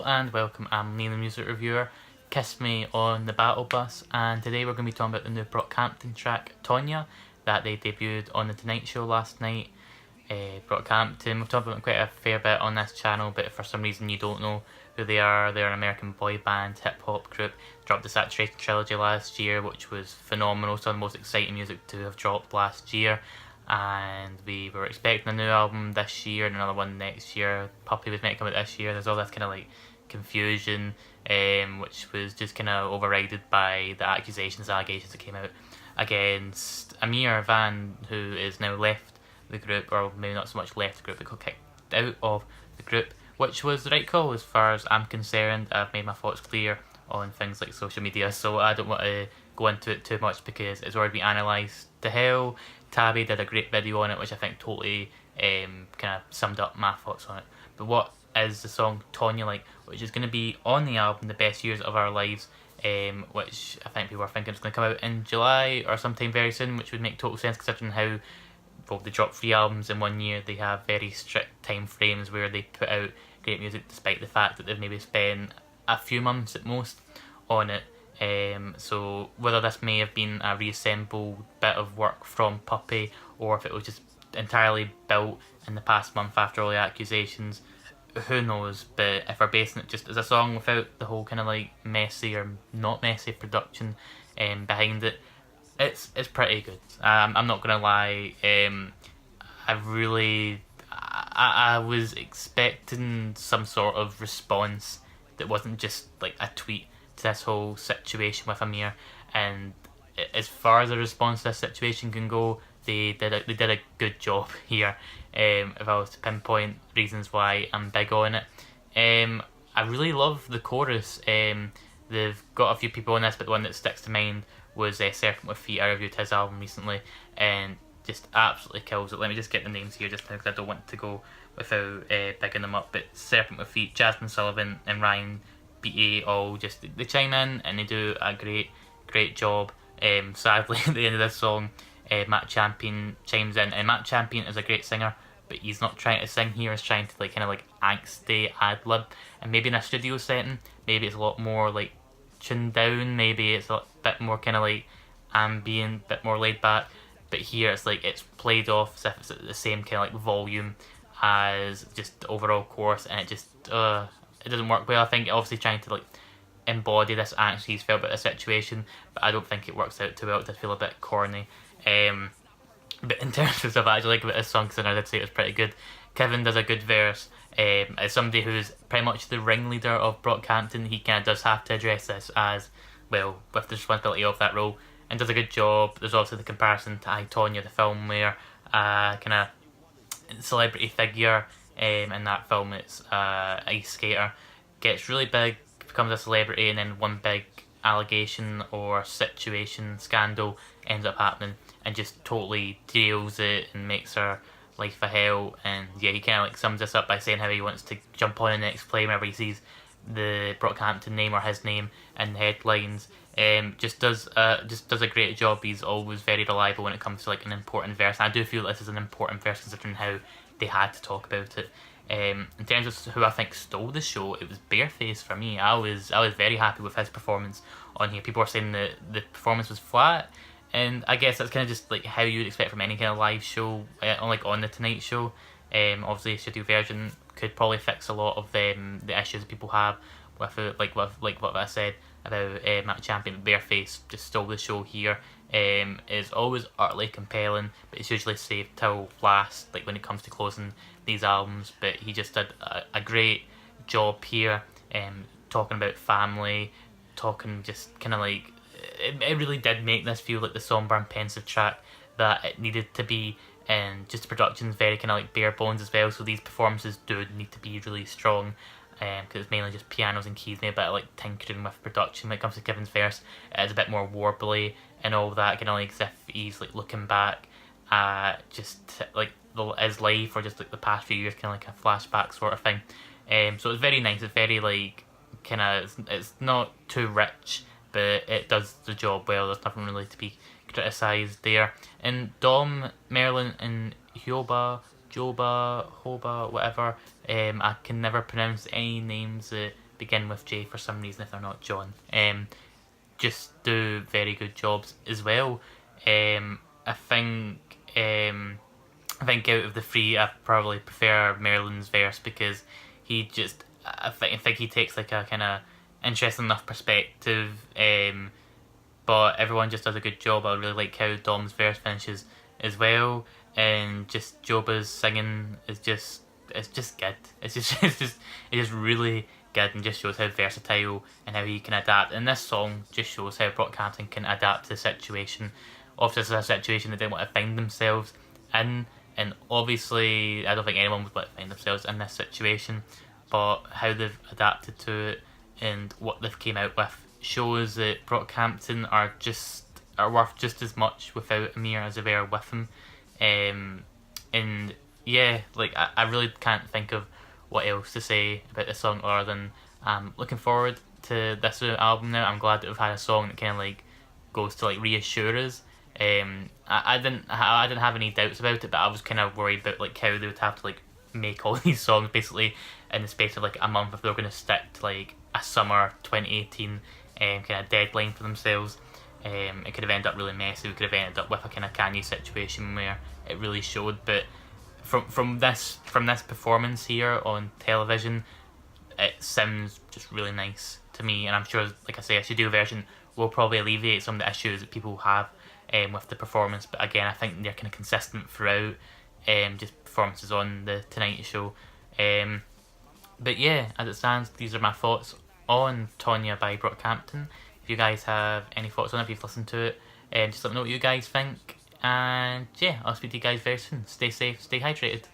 and welcome, I'm Neil the Music Reviewer. Kiss Me on the Battle Bus, and today we're going to be talking about the new Brockhampton track, Tonya, that they debuted on The Tonight Show last night. Brockhampton, we've talked about them quite a fair bit on this channel, but if for some reason you don't know who they are, they're an American boy band, hip hop group. Dropped the Saturation Trilogy last year, which was phenomenal, some of the most exciting music to have dropped last year. And we were expecting a new album this year and another one next year. Puppy was meant to come out this year. There's all this kind of like confusion, which was just kind of overridden by the allegations that came out against Ameer, who is now left the group, or maybe not so much left the group, but got kicked out of the group, which was the right call as far as I'm concerned. I've made my thoughts clear on things like social media, so I don't want to go into it too much because it's already been analysed to hell. Tabby did a great video on it, which I think totally kind of summed up my thoughts on it. But what is the song Tonya like, which is going to be on the album The Best Years of Our Lives, which I think people are thinking is going to come out in July or sometime very soon, which would make total sense considering how, well, they drop 3 albums in 1 year. They have very strict time frames where they put out great music despite the fact that they've maybe spent a few months at most on it. So whether this may have been a reassembled bit of work from Puppy, or if it was just entirely built in the past month after all the accusations, who knows. But if we're basing it just as a song without the whole kind of like messy or not messy production behind it, it's pretty good. I'm not gonna lie. I was expecting some sort of response that wasn't just like a tweet to this whole situation with Ameer, and as far as a response to this situation can go, they did a good job here. If I was to pinpoint reasons why I'm big on it, I really love the chorus. They've got a few people on this, but the one that sticks to mind was Serpent with Feet. I reviewed his album recently and just absolutely kills it. Let me just get the names here just now because I don't want to go without bigging them up. But Serpent with Feet, Jasmine Sullivan and Ryan BA, all just, they chime in and they do a great job. Sadly at the end of this song, Matt Champion chimes in, and Matt Champion is a great singer, but he's not trying to sing here, he's trying to like kind of like angsty ad-lib, and maybe in a studio setting maybe it's a lot more like tuned down, maybe it's a bit more kind of like ambient, bit more laid back, but here it's like it's played off as if it's at the same kind of like volume as just the overall chorus, and it just it doesn't work well. I think obviously trying to like embody this angst he's felt about the situation, but I don't think it works out too well. It does feel a bit corny. But in terms of stuff I actually like about this song, because I did say it was pretty good, Kevin does a good verse. As somebody who's pretty much the ringleader of Brockhampton, he kind of does have to address this as well, with the responsibility of that role, and does a good job. There's also the comparison to I, Tonya, the film, where kind of celebrity figure in that film, it's ice skater, gets really big, becomes a celebrity, and then one big allegation or situation, scandal ends up happening and just totally derails it and makes her life a hell. And yeah, he kind of like sums this up by saying how he wants to jump on the next play whenever he sees the Brockhampton name or his name in the headlines. Just does a great job. He's always very reliable when it comes to like an important verse, and I do feel this is an important verse considering how they had to talk about it. In terms of who I think stole the show, it was Bareface for me. I was very happy with his performance on here. People are saying that the performance was flat, and I guess that's kind of just like how you'd expect from any kind of live show, on the Tonight Show. Obviously, a studio version could probably fix a lot of the issues that people have with it, like what I said about Matt Champion. Bareface just stole the show here. Is always utterly compelling, but it's usually saved till last, like when it comes to closing these albums. But he just did a great job here, talking about family, talking just kind of like, it really did make this feel like the somber and pensive track that it needed to be, and just the production's very kind of like bare bones as well, so these performances do need to be really strong, because it's mainly just pianos and keys and a bit of like tinkering with production. When it comes to Kevin's verse, it's a bit more warbly and all that, kind of like as if he's like looking back at just like his life, or just like the past few years, kind of like a flashback sort of thing. So it's very nice. It's very like kind of, it's not too rich, but it does the job well. There's nothing really to be criticised there. And Dom, Merlin and Joba, whatever, I can never pronounce any names that begin with J for some reason if they're not John. Just do very good jobs as well. I think out of the three, I probably prefer Merlin's verse because he just, I think he takes like a kind of interesting enough perspective. But everyone just does a good job. I really like how Dom's verse finishes as well, and just Joba's singing is just, it's just good. It's just really good, and just shows how versatile and how he can adapt. And this song just shows how Brockhampton can adapt to the situation. Obviously, this is a situation they didn't want to find themselves in, and obviously, I don't think anyone would want to find themselves in this situation. But how they've adapted to it and what they've came out with shows that Brockhampton are worth just as much without Ameer as they were with him. And yeah, like I really can't think of what else to say about this song other than looking forward to this album now. I'm glad that we've had a song that kind of like goes to like reassure us. I didn't have any doubts about it, but I was kind of worried about like how they would have to like make all these songs basically in the space of like a month if they were going to stick to like a summer 2018 kind of deadline for themselves. It could have ended up really messy. We could have ended up with a kind of Kanye situation where it really showed. But from this performance here on television, it sounds just really nice to me. And I'm sure, like I say, a studio version will probably alleviate some of the issues that people have with the performance. But again, I think they're kind of consistent throughout. Just performances on the Tonight Show. But yeah, as it stands, these are my thoughts on Tonya by Brockhampton. If you guys have any thoughts on it, if you've listened to it, just let me know what you guys think. And yeah, I'll speak to you guys very soon. Stay safe, stay hydrated.